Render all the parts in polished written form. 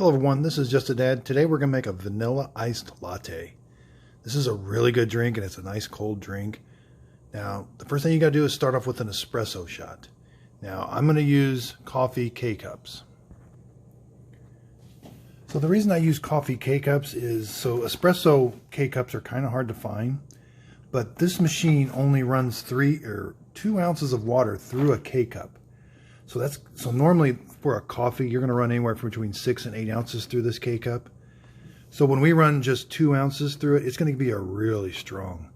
Hello everyone, this is Just a Dad. Today we're going to make a vanilla iced latte. This is a really good drink and it's a nice cold drink. Now, the first thing you got to do is start off with an espresso shot. Now, I'm going to use coffee K-Cups. So the reason I use coffee K-Cups is so espresso K-Cups are kind of hard to find, but this machine only runs 2 ounces of water through a K-Cup. So normally for a coffee, you're going to run anywhere from between 6 and 8 ounces through this K-Cup. So when we run just 2 ounces through it, it's going to be a really strong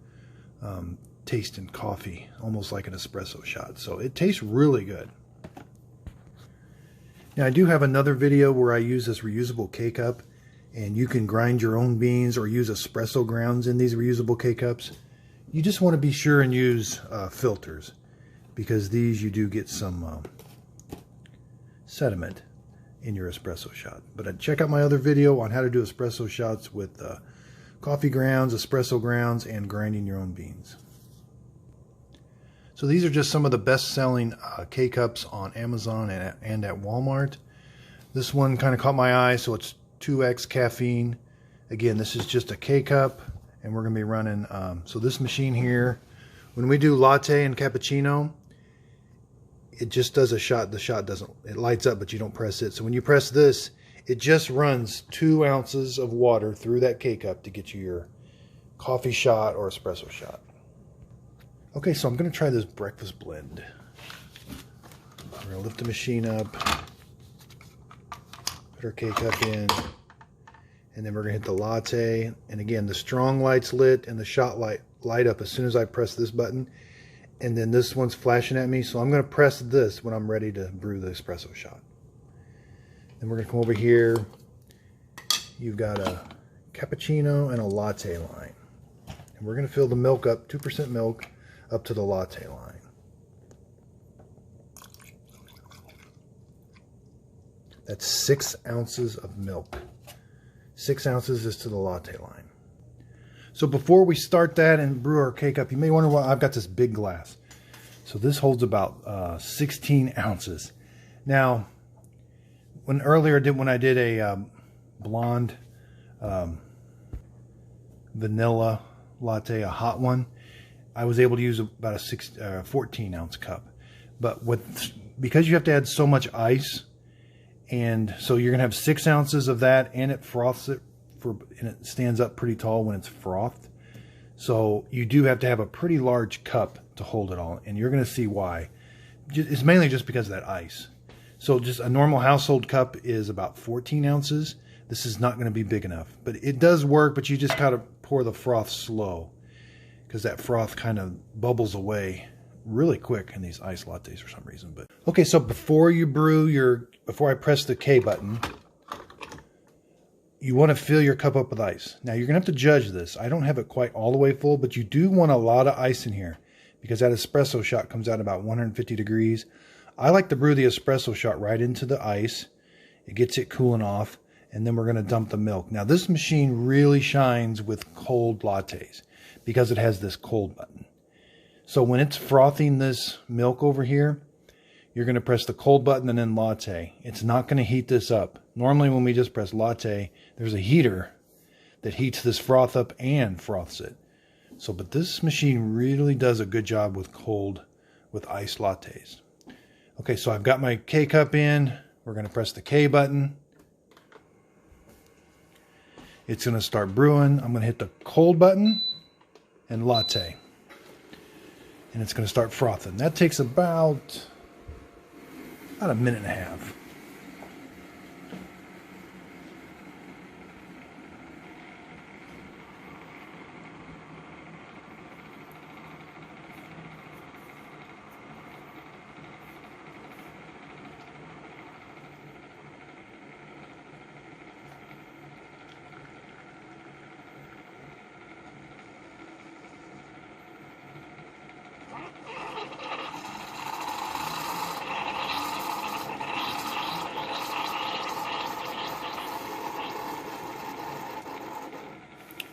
tasting coffee, almost like an espresso shot. So it tastes really good. Now I do have another video where I use this reusable K-Cup, and you can grind your own beans or use espresso grounds in these reusable K-Cups. You just want to be sure and use filters, because these you do get some sediment in your espresso shot. But check out my other video on how to do espresso shots with coffee grounds, espresso grounds, and grinding your own beans. So these are just some of the best-selling K-Cups on Amazon and at Walmart. This one kind of caught my eye, so it's 2x caffeine. Again, this is just a K-Cup, and we're going to be running, so this machine here, when we do latte and cappuccino, it just does a shot. The shot doesn't, it lights up, but you don't press it. So when you press this, it just runs 2 ounces of water through that K-Cup to get you your coffee shot or espresso shot. Okay, so I'm going to try this breakfast blend. We're going to lift the machine up, put our K-Cup in, and then we're going to hit the latte. And again, the strong light's lit and the shot light up as soon as I press this button. And then this one's flashing at me, so I'm going to press this when I'm ready to brew the espresso shot. Then we're going to come over here. You've got a cappuccino and a latte line. And we're going to fill the milk up, 2% milk, up to the latte line. That's 6 ounces of milk. 6 ounces is to the latte line. So before we start that and brew our K-Cup, you may wonder why I've got this big glass. So this holds about 16 ounces. Now, when I did a blonde vanilla latte, a hot one, I was able to use about a 14 ounce cup. But because you have to add so much ice, and so you're gonna have 6 ounces of that, and it froths it. And it stands up pretty tall when it's frothed. So you do have to have a pretty large cup to hold it all, and you're going to see why. It's mainly just because of that ice. So just a normal household cup is about 14 ounces. This is not going to be big enough, but it does work, but you just got to pour the froth slow, because that froth kind of bubbles away really quick in these iced lattes for some reason. But okay, so before I press the K button, you want to fill your cup up with ice. Now you're going to have to judge this. I don't have it quite all the way full, but you do want a lot of ice in here, because that espresso shot comes out about 150 degrees. I like to brew the espresso shot right into the ice. It gets it cooling off, and then we're going to dump the milk. Now this machine really shines with cold lattes because it has this cold button. So when it's frothing this milk over here, you're going to press the cold button and then latte. It's not going to heat this up. Normally when we just press latte, there's a heater that heats this froth up and froths it. So, but this machine really does a good job with iced lattes. Okay, so I've got my K-Cup in. We're going to press the K button. It's going to start brewing. I'm going to hit the cold button and latte. And it's going to start frothing. That takes about a minute and a half.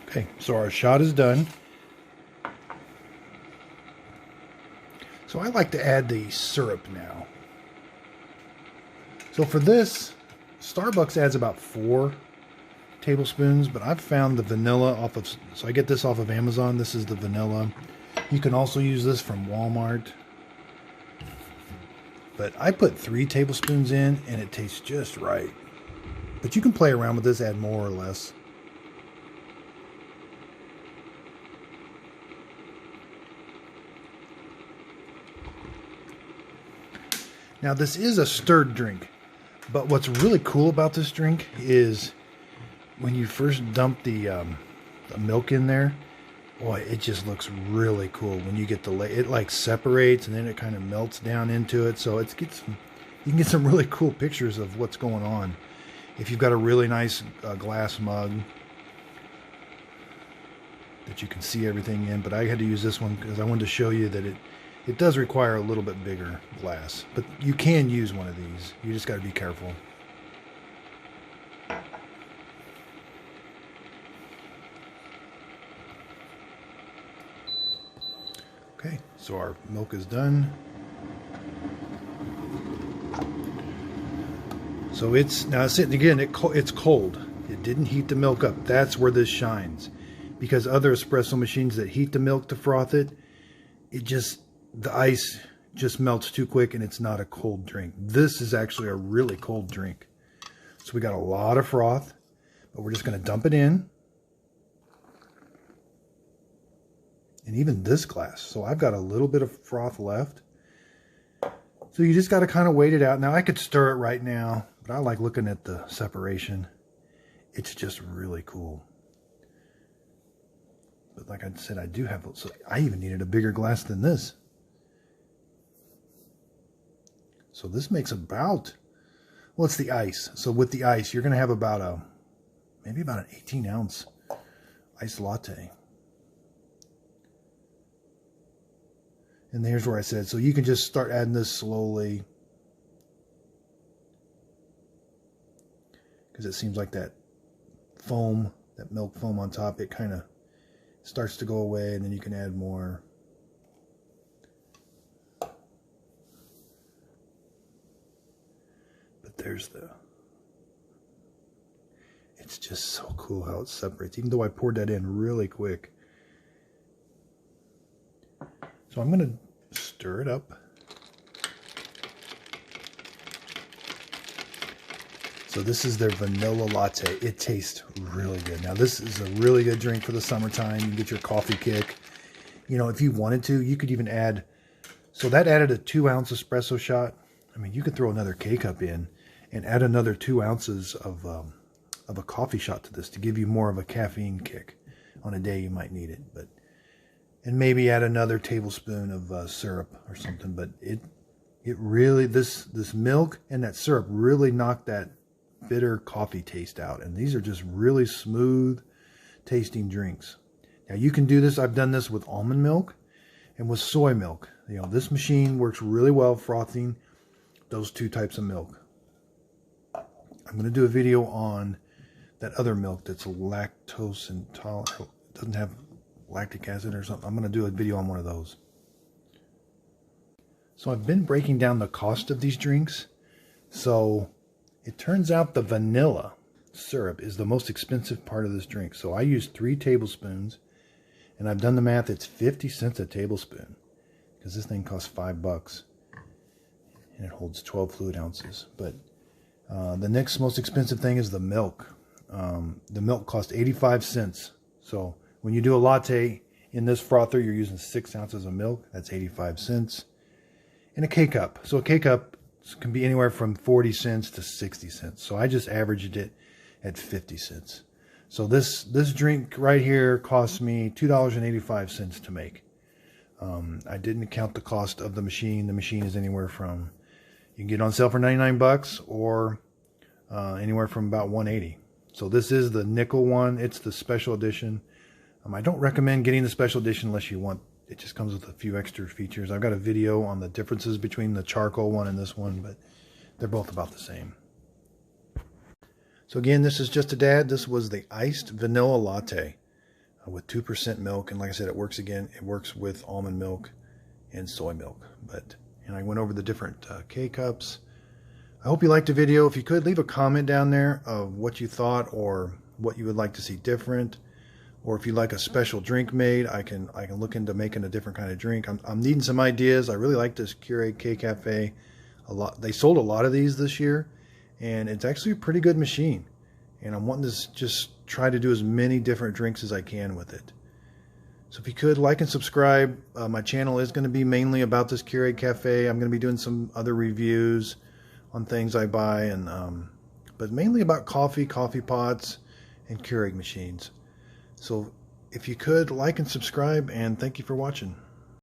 Okay, so our shot is done. So I like to add the syrup now. So for this, Starbucks adds about 4 tablespoons, but I've found the vanilla off of, so I get this off of Amazon. This is the vanilla. You can also use this from Walmart. But I put 3 tablespoons in and it tastes just right. But you can play around with this, add more or less. Now this is a stirred drink, but what's really cool about this drink is when you first dump the milk in there, boy, it just looks really cool when you get it like separates and then it kind of melts down into it. So you can get some really cool pictures of what's going on if you've got a really nice glass mug that you can see everything in. But I had to use this one because I wanted to show you that it does require a little bit bigger glass, but you can use one of these. You just got to be careful. Okay, so our milk is done. So it's now sitting again. It's cold. It didn't heat the milk up. That's where this shines, because other espresso machines that heat the milk to froth it, the ice just melts too quick and it's not a cold drink. This is actually a really cold drink. So we got a lot of froth, but we're just going to dump it in. And even this glass. So I've got a little bit of froth left. So you just got to kind of wait it out. Now I could stir it right now, but I like looking at the separation. It's just really cool. But like I said, so I even needed a bigger glass than this. So this makes well, it's the ice. So with the ice, you're going to have maybe about an 18-ounce iced latte. And here's where I said, so you can just start adding this slowly, because it seems like that foam, that milk foam on top, it kind of starts to go away, and then you can add more. But it's just so cool how it separates, even though I poured that in really quick. So I'm going to stir it up. So this is their vanilla latte. It tastes really good. Now this is a really good drink for the summertime. You can get your coffee kick. You know, if you wanted to, you could even add, so that added a 2-ounce espresso shot. I mean, you could throw another K-cup in and add another 2 ounces of a coffee shot to this to give you more of a caffeine kick. On a day you might need it, and maybe add another tablespoon of syrup or something. But it really, this milk and that syrup really knocked that bitter coffee taste out. And these are just really smooth tasting drinks. Now you can do this. I've done this with almond milk and with soy milk. You know, this machine works really well frothing those 2 types of milk. I'm going to do a video on that other milk that's lactose intolerant. It doesn't have lactic acid or something. I'm going to do a video on one of those. So I've been breaking down the cost of these drinks. So it turns out the vanilla syrup is the most expensive part of this drink. So I used 3 tablespoons, and I've done the math. It's 50 cents a tablespoon, because this thing costs $5 and it holds 12 fluid ounces. But the next most expensive thing is the milk. The milk costs 85 cents. So when you do a latte in this frother, you're using 6 ounces of milk. That's 85 cents. And a K-cup. So a K-cup can be anywhere from 40 cents to 60 cents. So I just averaged it at 50 cents. So this drink right here cost me $2.85 to make. I didn't count the cost of the machine. The machine is anywhere from, you can get it on sale for 99 bucks or anywhere from about 180. So this is the nickel one. It's the special edition. I don't recommend getting the special edition unless you want, it just comes with a few extra features. I've got a video on the differences between the charcoal one and this one, but they're both about the same. So again, this is just a dad. This was the iced vanilla latte with 2% milk. And like I said, it works with almond milk and soy milk. And I went over the different K-cups. I hope you liked the video. If you could, leave a comment down there of what you thought or what you would like to see different. Or if you like a special drink made, I can look into making a different kind of drink. I'm needing some ideas. I really like this Keurig K-Cafe a lot. They sold a lot of these this year, and it's actually a pretty good machine. And I'm wanting to just try to do as many different drinks as I can with it. So if you could, like and subscribe. My channel is going to be mainly about this Keurig Cafe. I'm going to be doing some other reviews on things I buy, but mainly about coffee pots, and Keurig machines. So if you could, like and subscribe, and thank you for watching.